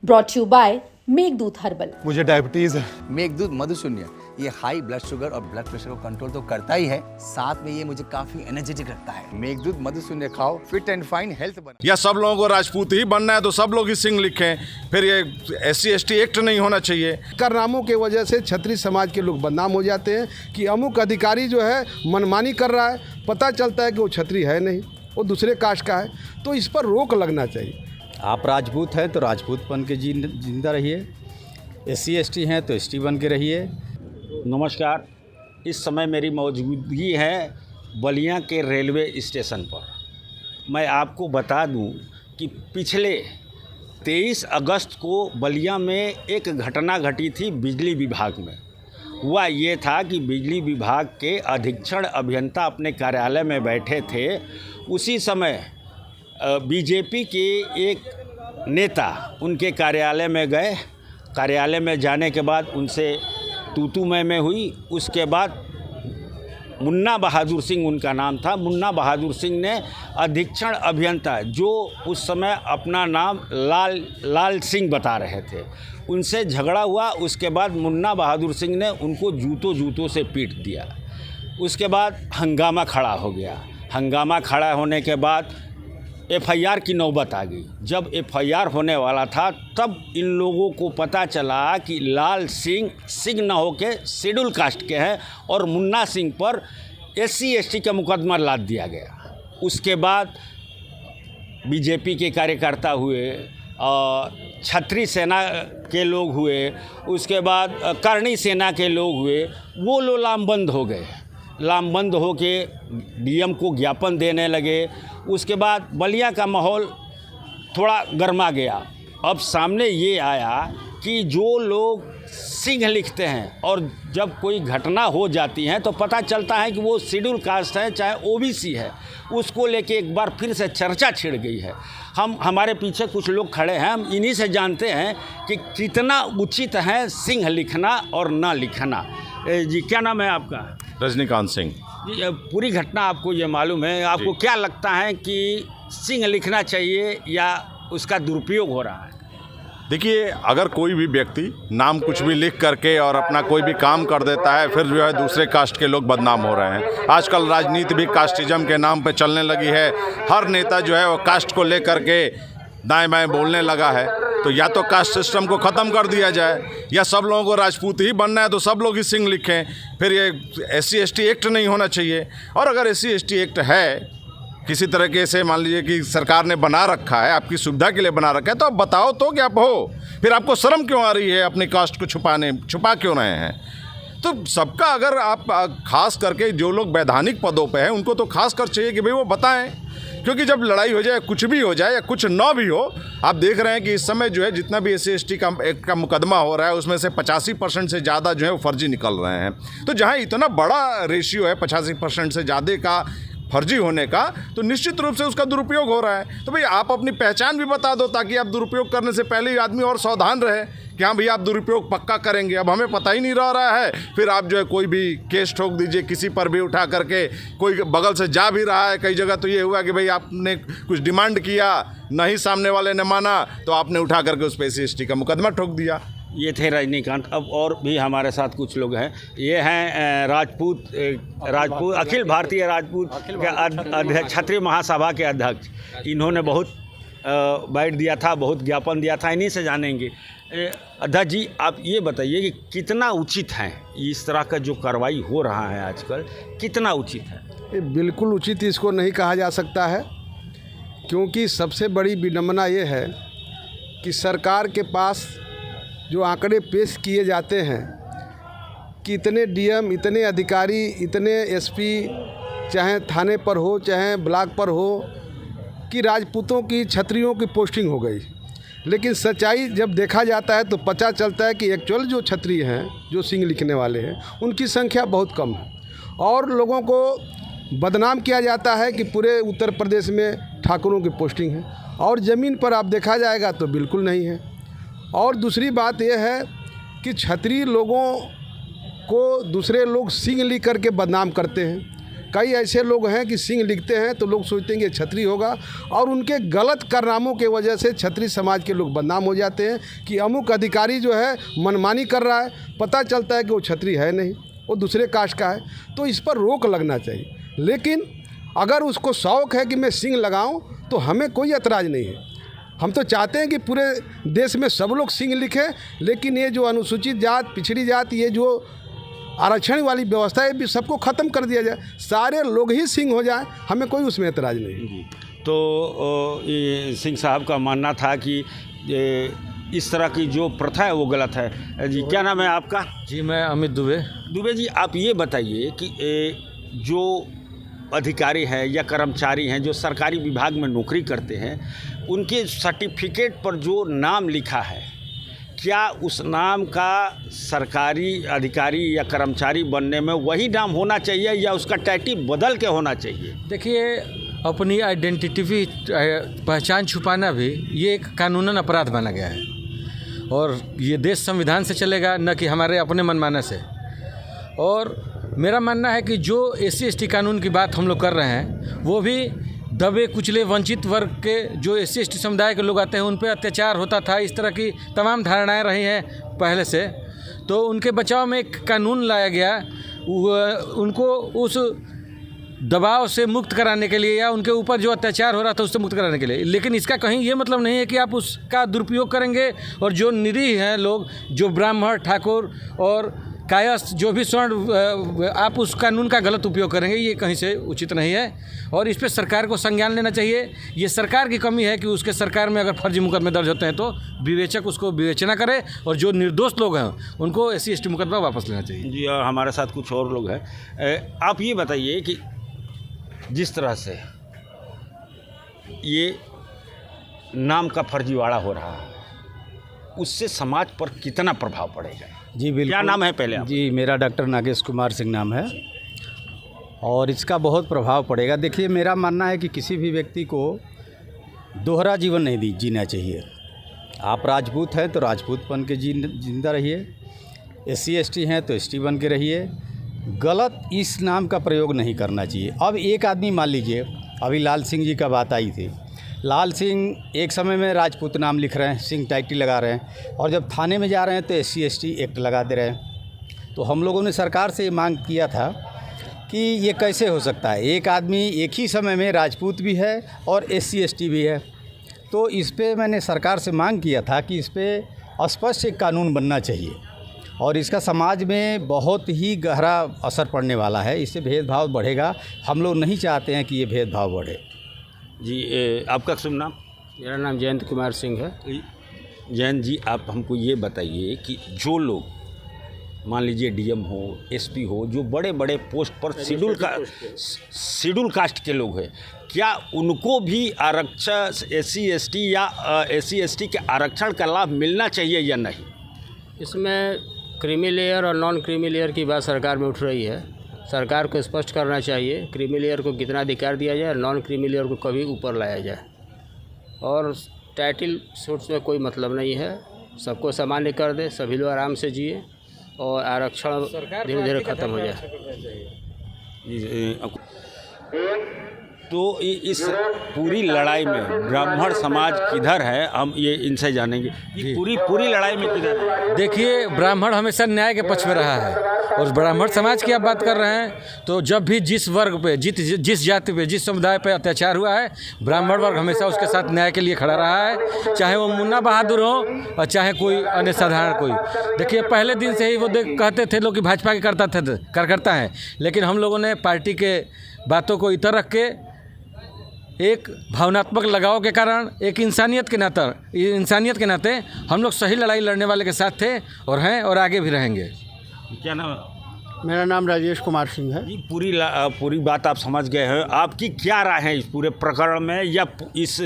Brought you by Meghdoot herbal. मुझे diabetes है। मेघदूत मधुशून्य ये हाई ब्लड शुगर और ब्लड प्रेशर को कंट्रोल तो करता ही है, साथ में ये मुझे काफी एनर्जेटिक रखता है। मेघदूत मधुशून्य खाओ, फिट एंड फाइन हेल्थ बने। या सब लोगों को राजपूत ही बनना है तो सब लोग ही सिंह लिखें, फिर ये SC/ST एक्ट नहीं होना चाहिए। करनामों के वजह से क्षत्रिय समाज के लोग बदनाम हो जाते हैं कि अमुक अधिकारी जो है मनमानी कर रहा है, पता चलता है कि वो क्षत्रिय है नहीं, वो दूसरे कास्ट का है। तो इस पर रोक लगना चाहिए। आप राजपूत हैं तो राजपूत बन के जिंदा रहिए, SC/ST हैं तो ST बन के रहिए। नमस्कार, इस समय मेरी मौजूदगी है बलिया के रेलवे स्टेशन पर। मैं आपको बता दूं कि पिछले 23 अगस्त को बलिया में एक घटना घटी थी बिजली विभाग में। हुआ ये था कि बिजली विभाग के अधीक्षण अभियंता अपने कार्यालय में बैठे थे। उसी समय बीजेपी के एक नेता उनके कार्यालय में गए। कार्यालय में जाने के बाद उनसे तू मैं हुई। उसके बाद मुन्ना बहादुर सिंह उनका नाम था। मुन्ना बहादुर सिंह ने अधीक्षण अभियंता, जो उस समय अपना नाम लाल सिंह बता रहे थे, उनसे झगड़ा हुआ। उसके बाद मुन्ना बहादुर सिंह ने उनको जूतों से पीट दिया। उसके बाद हंगामा खड़ा हो गया। हंगामा खड़ा होने के बाद FIR की नौबत आ गई। जब FIR होने वाला था तब इन लोगों को पता चला कि लाल सिंह न होके शेड्यूल कास्ट के हैं और मुन्ना सिंह पर SC/ST का मुकदमा लाद दिया गया। उसके बाद बीजेपी के कार्यकर्ता हुए, क्षत्रिय सेना के लोग हुए, उसके बाद करणी सेना के लोग हुए, वो लोग लामबंद हो गए। लामबंद हो के DM को ज्ञापन देने लगे। उसके बाद बलिया का माहौल थोड़ा गर्मा गया। अब सामने ये आया कि जो लोग सिंह लिखते हैं और जब कोई घटना हो जाती है तो पता चलता है कि वो शेड्यूल कास्ट है चाहे OBC है, उसको लेके एक बार फिर से चर्चा छिड़ गई है। हमारे पीछे कुछ लोग खड़े हैं, हम इन्हीं से जानते हैं कि कितना उचित है सिंह लिखना और ना लिखना। जी, क्या नाम है आपका? रजनीकांत सिंह। जी, पूरी घटना आपको ये मालूम है, आपको क्या लगता है कि सिंह लिखना चाहिए या उसका दुरुपयोग हो रहा है? देखिए, अगर कोई भी व्यक्ति नाम कुछ भी लिख करके और अपना कोई भी काम कर देता है, फिर जो है दूसरे कास्ट के लोग बदनाम हो रहे हैं। आजकल राजनीति भी कास्टिज्म के नाम पे चलने लगी है। हर नेता जो है वो कास्ट को लेकर के दाएं बाएं बोलने लगा है। तो या तो कास्ट सिस्टम को ख़त्म कर दिया जाए, या सब लोगों को राजपूत ही बनना है तो सब लोग ही सिंह लिखें, फिर ये SC/ST एक्ट नहीं होना चाहिए। और अगर SC/ST एक्ट है किसी तरीके से, मान लीजिए कि सरकार ने बना रखा है, आपकी सुविधा के लिए बना रखा है, तो आप बताओ तो कि आप हो। फिर आपको शर्म क्यों आ रही है अपनी कास्ट को छुपा क्यों रहे हैं? तो सबका, अगर आप खास करके जो लोग वैधानिक पदों पे हैं उनको तो खास कर चाहिए कि भाई वो बताएं, क्योंकि जब लड़ाई हो जाए, कुछ भी हो जाए या कुछ न भी हो, आप देख रहे हैं कि इस समय जो है जितना भी SC/ST का मुकदमा हो रहा है उसमें से 85% से ज़्यादा जो है वो फर्जी निकल रहे हैं। तो जहाँ इतना बड़ा रेशियो है 85% से ज़्यादा का फर्जी होने का, तो निश्चित रूप से उसका दुरुपयोग हो रहा है। तो भाई आप अपनी पहचान भी बता दो ताकि आप दुरुपयोग करने से पहले ही आदमी और सावधान रहे कि हाँ भैया आप दुरुपयोग पक्का करेंगे। अब हमें पता ही नहीं रह रहा है, फिर आप जो है कोई भी केस ठोक दीजिए किसी पर भी उठा करके। कोई बगल से जा भी रहा है, कई जगह तो ये हुआ कि भाई आपने कुछ डिमांड किया, नहीं सामने वाले ने माना, तो आपने उठा करके उस पर SC/ST का मुकदमा ठोक दिया। ये थे रजनीकांत। अब और भी हमारे साथ कुछ लोग हैं। ये हैं राजपूत अखिल भारतीय राजपूत के क्षत्रिय महासभा के अध्यक्ष। इन्होंने बहुत बैठ दिया था, बहुत ज्ञापन दिया था, इन्हीं से जानेंगे। अध्यक्ष जी, आप ये बताइए कि कितना उचित है इस तरह का जो कार्रवाई हो रहा है आजकल, कितना उचित है? ये बिल्कुल उचित इसको नहीं कहा जा सकता है, क्योंकि सबसे बड़ी विडंबना ये है कि सरकार के पास जो आंकड़े पेश किए जाते हैं कि इतने DM, इतने अधिकारी, इतने SP, चाहे थाने पर हो चाहे ब्लॉक पर हो, कि राजपूतों की, क्षत्रियों की पोस्टिंग हो गई। लेकिन सच्चाई जब देखा जाता है तो पता चलता है कि एक्चुअल जो क्षत्रिय हैं, जो सिंह लिखने वाले हैं, उनकी संख्या बहुत कम है। और लोगों को बदनाम किया जाता है कि पूरे उत्तर प्रदेश में ठाकुरों की पोस्टिंग है, और ज़मीन पर आप देखा जाएगा तो बिल्कुल नहीं है। और दूसरी बात यह है कि क्षत्रिय लोगों को दूसरे लोग सिंह लिख करके बदनाम करते हैं। कई ऐसे लोग हैं कि सिंह लिखते हैं तो लोग सोचते हैं कि छतरी होगा, और उनके गलत कारनामों के वजह से छतरी समाज के लोग बदनाम हो जाते हैं कि अमुक अधिकारी जो है मनमानी कर रहा है। पता चलता है कि वो छतरी है नहीं, वो दूसरे कास्ट का है। तो इस पर रोक लगना चाहिए। लेकिन अगर उसको शौक़ है कि मैं सिंह लगाऊं तो हमें कोई एतराज़ नहीं है। हम तो चाहते हैं कि पूरे देश में सब लोग सिंह लिखें, लेकिन ये जो अनुसूचित जात, पिछड़ी जात, ये जो आरक्षण वाली व्यवस्था है भी सबको ख़त्म कर दिया जाए, सारे लोग ही सिंह हो जाए, हमें कोई उसमें एतराज़ नहीं। तो ये सिंह साहब का मानना था कि इस तरह की जो प्रथा है वो गलत है। जी क्या नाम है आपका? जी मैं अमित दुबे। दुबे जी आप ये बताइए कि जो अधिकारी हैं या कर्मचारी हैं जो सरकारी विभाग में नौकरी करते हैं, उनके सर्टिफिकेट पर जो नाम लिखा है, क्या उस नाम का सरकारी अधिकारी या कर्मचारी बनने में वही नाम होना चाहिए या उसका टाइटल बदल के होना चाहिए? देखिए, अपनी आइडेंटिटी पहचान छुपाना भी ये एक कानूनन अपराध माना गया है, और ये देश संविधान से चलेगा, न कि हमारे अपने मनमाने से। और मेरा मानना है कि जो SC/ST कानून की बात हम लोग कर रहे हैं, वो भी दबे कुचले वंचित वर्ग के जो SC/ST समुदाय के लोग आते हैं उन पे अत्याचार होता था, इस तरह की तमाम धारणाएं रही हैं पहले से। तो उनके बचाव में एक कानून लाया गया, उनको उस दबाव से मुक्त कराने के लिए या उनके ऊपर जो अत्याचार हो रहा था उससे मुक्त कराने के लिए। लेकिन इसका कहीं ये मतलब नहीं है कि आप उसका दुरुपयोग करेंगे और जो निरीह हैं लोग, जो ब्राह्मण, ठाकुर और कायस्थ, जो भी स्वर्ण, आप उस कानून का गलत उपयोग करेंगे, ये कहीं से उचित नहीं है। और इस पे सरकार को संज्ञान लेना चाहिए। ये सरकार की कमी है कि उसके सरकार में अगर फर्जी मुकदमे दर्ज होते हैं तो विवेचक उसको विवेचना करे, और जो निर्दोष लोग हैं उनको SC/ST मुकदमा वापस लेना चाहिए। जी, और हमारे साथ कुछ और लोग हैं। आप ये बताइए कि जिस तरह से ये नाम का फर्जीवाड़ा हो रहा है, उससे समाज पर कितना प्रभाव पड़ेगा? जी बिल्कुल। क्या नाम है पहले आप? जी मेरा डॉक्टर नागेश कुमार सिंह नाम है, और इसका बहुत प्रभाव पड़ेगा। देखिए, मेरा मानना है कि किसी भी व्यक्ति को दोहरा जीवन नहीं जीना चाहिए। आप राजपूत हैं तो राजपूत बन के जिंदा रहिए, SC/ST हैं तो ST बन के रहिए। गलत इस नाम का प्रयोग नहीं करना चाहिए। अब एक आदमी, मान लीजिए अभी लाल सिंह जी का बात आई थी, लाल सिंह एक समय में राजपूत नाम लिख रहे हैं, सिंह टाइटल लगा रहे हैं, और जब थाने में जा रहे हैं तो SC/ST एक्ट लगा दे रहे हैं। तो हम लोगों ने सरकार से मांग किया था कि ये कैसे हो सकता है, एक आदमी एक ही समय में राजपूत भी है और SC/ST भी है। तो इस पे मैंने सरकार से मांग किया था कि इस पर स्पष्ट एक कानून बनना चाहिए, और इसका समाज में बहुत ही गहरा असर पड़ने वाला है। इससे भेदभाव बढ़ेगा। हम लोग नहीं चाहते हैं कि ये भेदभाव बढ़े। जी, आपका शुभ नाम? मेरा नाम जयंत कुमार सिंह है। जयंत जी, आप हमको ये बताइए कि जो लोग, मान लीजिए DM हो, SP हो, जो बड़े बड़े पोस्ट पर शेड्यूल कास्ट के लोग हैं, क्या उनको भी आरक्षण SC/ST या SC/ST के आरक्षण का लाभ मिलना चाहिए या नहीं? इसमें क्रीमी लेयर और नॉन क्रीमी लेयर की बात सरकार में उठ रही है। सरकार को स्पष्ट करना चाहिए क्रीमी लेयर को कितना अधिकार दिया जाए, नॉन क्रीमी लेयर को कभी ऊपर लाया जाए। और टाइटल सूट्स में कोई मतलब नहीं है, सबको सामान्य कर दे, सभी लोग आराम से जिए और आरक्षण धीरे धीरे ख़त्म हो जाए। तो इस पूरी लड़ाई में ब्राह्मण समाज किधर है, हम ये इनसे जानेंगे कि पूरी लड़ाई में किधर है? देखिए, ब्राह्मण हमेशा न्याय के पक्ष में रहा है, और ब्राह्मण समाज की आप बात कर रहे हैं तो जब भी जिस वर्ग पे, जिस जाति पे, जिस समुदाय पे अत्याचार हुआ है, ब्राह्मण वर्ग हमेशा उसके साथ न्याय के लिए खड़ा रहा है, चाहे वो मुन्ना बहादुर हो और चाहे कोई अन्य साधारण कोई। देखिए, पहले दिन से ही वो कहते थे लोग कि भाजपा के कार्यकर्ता हैं, लेकिन हम लोगों ने पार्टी के बातों को इतर रख के, एक भावनात्मक लगाव के कारण, एक इंसानियत के नाते हम लोग सही लड़ाई लड़ने वाले के साथ थे और हैं और आगे भी रहेंगे। क्या नाम है? मेरा नाम राजेश कुमार सिंह है। जी, पूरी बात आप समझ गए हैं। आपकी क्या राय है इस पूरे प्रकरण में या इस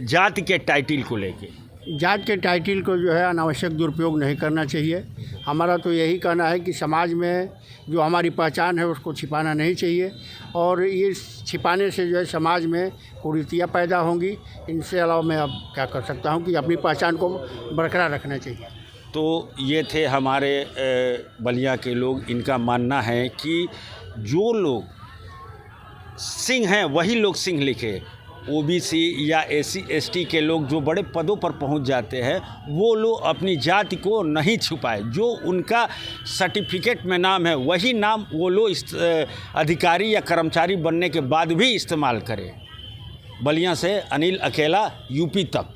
जाति के टाइटल को लेके? जात के टाइटल को जो है अनावश्यक दुरुपयोग नहीं करना चाहिए। हमारा तो यही कहना है कि समाज में जो हमारी पहचान है उसको छिपाना नहीं चाहिए, और ये छिपाने से जो है समाज में कुरीतियाँ पैदा होंगी। इनसे अलावा मैं अब क्या कर सकता हूँ कि अपनी पहचान को बरकरार रखना चाहिए। तो ये थे हमारे बलिया के लोग। इनका मानना है कि जो लोग सिंह हैं वही लोग सिंह लिखे। ओबीसी या एससी एसटी के लोग जो बड़े पदों पर पहुंच जाते हैं वो लोग अपनी जाति को नहीं छुपाए, जो उनका सर्टिफिकेट में नाम है वही नाम वो लोग अधिकारी या कर्मचारी बनने के बाद भी इस्तेमाल करें। बलिया से अनिल अकेला, यूपी तक।